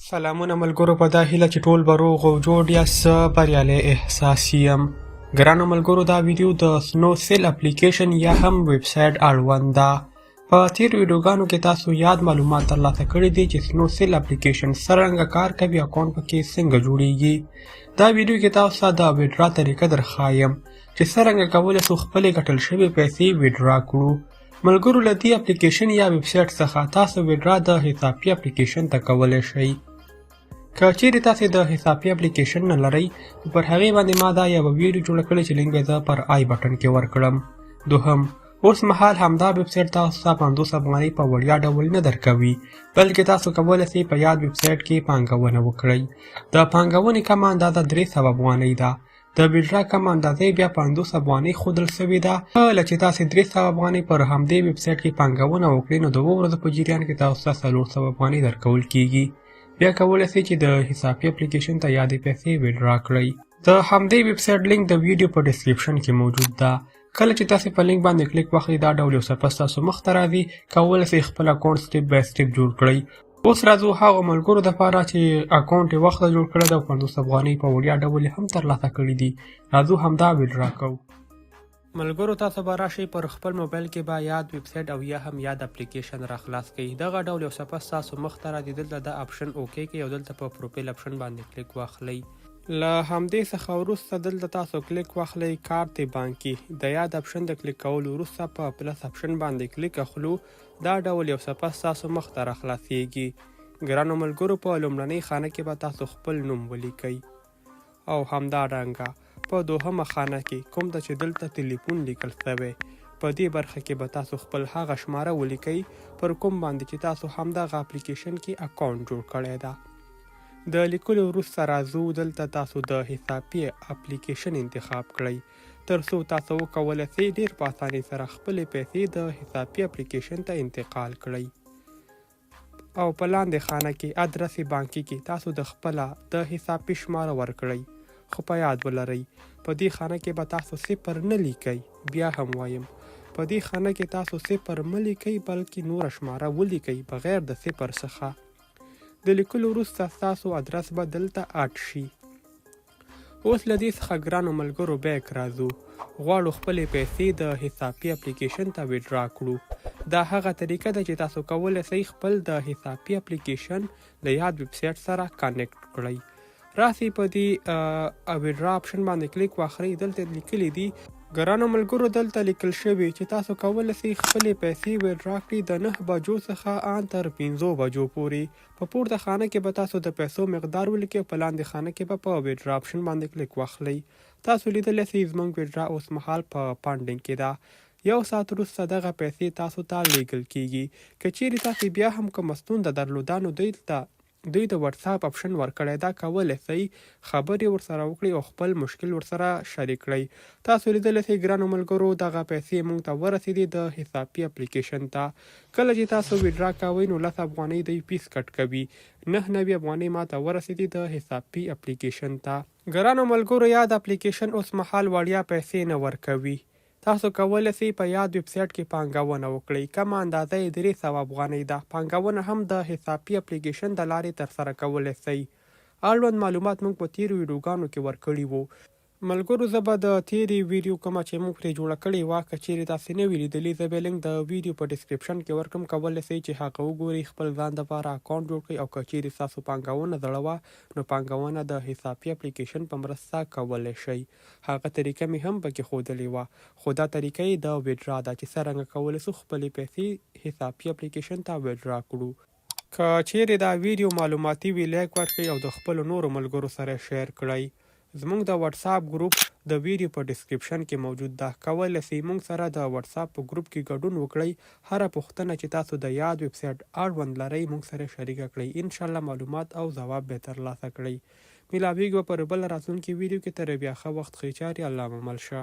سلامونه ملګرو، په دا هیله چې ټول به روغ او جوړ یاست. زه بریالی احساس یم. ګرانو ملګرو، دا ویډیو د سنو سیل اپلیکیشن یا هم ویب سایټ اړوند ده. په تیر ویډیوګانو کې تاسو یاد معلومات ترلاسه کړي دي چې سنو سیل اپلیکیشن څرنګه کار کوي، اکاونټ پکې څنګه جوړیږي. دا ویډیو کې تاسو ته د ویډرا طریقه درښایم چې څرنګه کولی شو خپلې ګټل شوې پیسې ویډرا کړو. ملګرو، له دې اپلیکیشن یا ویب سایټ څخه تاسو ویډرا د حسابي اپلیکیشن ته کولی شئ. که چیرې تاسې د حسابي اپلیکیشن نه لرئ، پر هغې باندې ما دا یوه ویډیو جوړه کړې چې لینک به زه پر آی بټن کې ورکړم. دوهم، اوس مهال همدا ویب سایټ تاسو ته 50 افغانۍ په وړیا ډول نه درکوي، بلکې تاسو کولی شئ په یاد ویب سایټ کې پانګونه وکړئ. د پانګونې کمه اندازه 300 افغانۍ ده. د ویډرا کمه اندازه بیا 50 افغانۍ ښودل شوې ده. کله چې تاسې 300 افغانۍ پر همدې ویب سایټ کې پانګونه وکړئ، نو د 2 ورځو په جریان کې تاسو ته 400 افغانۍ درکول کیږي. بیا کولی شئ چې د حسابي اپلیکیشن ته یادې پیسې ویډرا کړئ. د همدې ویب سایټ لینک د ویډیو په ډسکرپشن کې موجود ده. کله چې تاسې په لینک باندې کلیک وکړئ، دا ډول یو صفحه ستاسو مخ ته راځي. کولی شئ خپل اکاونټ سټیپ بای سټیپ جوړ کړئ. اوس راځو هغو ملګرو دپاره چې اکاونټ یې وخته جوړ کړی ده او 50 افغانۍ په وړیا ډول یې هم ترلاسه کړي دي. راځو همدا ویډرا کوو. ملګرو، تاسو به راشئ پر خپل موبایل کې به یاد ویب سایټ او یا هم یاد اپلیکیشن را خلاص کړئ. دغه ډول یو صفحه ستاسو مخ ته راځي. دلته د اپشن اوکې کړئ او دلته په پروفایل اپشن باندې کلیک واخلئ. له همدې څخه وروسته دلته تاسو کلیک واخلئ کارت بانکي. د یاد اپشن د کلیک کولو وروسته په پلس اپشن باندې کلیک اخلو. دا ډول یو صفحه ستاسو مخ ته را خلاصیږي. ګرانو ملګرو، په لومړنۍ خانه کې به تاسو خپل نوم ولیکئ او همدارنګه په دوهمه خانه کې کوم ته چې دلته تلیفون لیکل شوی، په دې برخه کې به تاسو خپل هغه شماره ولیکئ پر کوم باندې چې تاسو همدغه اپلیکیشن کې اکاونټ جوړ کړی ده. د لیکلو وروسته راځو دلته تاسو د حسابي اپلیکیشن انتخاب کړئ تر څو تاسو وکولی شئ ډېر په اسانۍ سره خپلې پیسې د حسابي اپلیکیشن ته انتقال کړئ. او په لاندې خانه کې ادرس بانکي کې تاسو د خپله د حسابي شماره ورکړئ. خو په یاد ولرئ، په دې خانه کې به تاسو 0 نه لیکئ. بیا هم وایم، په دې خانه کې تاسو 0 مه لیکئ، بلکې نوره شماره ولیکئ بغیر د 0 څخه. د لیکلو وروسته ستاسو ادرس به دلته اډ شي. اوس له دې څخه ګرانو ملګرو بیک راځو. غواړو خپلې پیسې د حسابي اپلیکیشن ته ویډرا کړو. دا هغه طریقه ده چې تاسو کولی شئ خپل د حسابي اپلیکیشن د یاد ویب سایټ سره کانیکټ کړئ. راسئ په دې ویډرا اپشن باندې کلیک واخلئ. دلته لیکلي دي ګرانو ملګرو، دلته لیکل شوي چې تاسو کولی شئ خپلې پیسې ویډرا کړئ د 9 بجو څخه ان تر 5 بجو پورې. په پورته خانه کې به تاسو د پیسو مقدار ولیکئ. په لاندې خانه کې به په ویډرا اپشن باندې کلیک واخلئ. تاسو لیدلی شئ زموږ ویډرا اوس مهال په پانډینګ کې ده. 1 ساعت وروسته دغه پیسې تاسو ته لیږل کیږي. که چیرې تاسې بیا هم کومه ستونزه درلوده، نو دوی د واتساپ اپشن ورکړی ده. کولی شئ خبرې ورسره وکړئ او خپل مشکل ورسره شریک کړئ. تاسو لیدلی شئ ګرانو ملګرو، دغه پیسې موږ ته ورسېدې د حسابي اپلیکیشن ته. کله چې تاسو ویډرا کوئ نو 10 افغانۍ دوی فیس کټ کوي. 99 افغانۍ ما ته ورسېدې د حسابي اپلیکیشن ته. ګرانو ملګرو، یاد اپلیکیشن اوس مهال وړیا پیسې نه ورکوي. تاسو کولی شئ په یاد ویب سایټ کې پانګونه وکړئ. کمه اندازه یې 300 افغانۍ ده. پانګونه هم د حسابي اپلیکیشن د لارې ترسره کولی شئ. اړوند معلومات موږ په تیرو ویډیوګانو کې ورکړي وو. ملګرو، زه به د تیرې ویډیو کومه چې موږ پرې جوړه کړې وه، که چیرې تاسې نه وي لیدلي، زه به لینک د ویډیو په ډسکرپشن کې ورکړم. کولی شئ چې هغه وګورئ، خپل ځان دپاره اکاونټ جوړ کړئ. او که چیرې ستاسو پانګونه زړه وه، نو پانګونه د حسابي اپلیکیشن په مرسته کولی شئ. هغه طریقه مې هم پکې ښودلې وه، خو دا طریقه یې د ویډرا ده چې څرنګه کولی شو خپلې پیسې حسابي اپلیکیشن ته ویډرا کړو. که چیرې دا ویډیو معلوماتي وي، لایک ورکړئ او د خپلو نورو ملګرو سره شیر کړئ. زموږ د واتساپ ګروپ د ویډیو په ډسکرپشن کې موجود ده. کولی شئ موږ سره د واتساپ په ګروپ کې ګډون وکړئ. هره پوښتنه چې تاسو د یاد ویب سایټ اړوند لرئ، موږ سره شریکه کړئ. انشاءالله معلومات او ځواب به ترلاسه کړئ. میلاویږو پر بله راتلونکي ویډیو کې. تر بیا ښه وخت، ښې چارې، الله مو مل شه.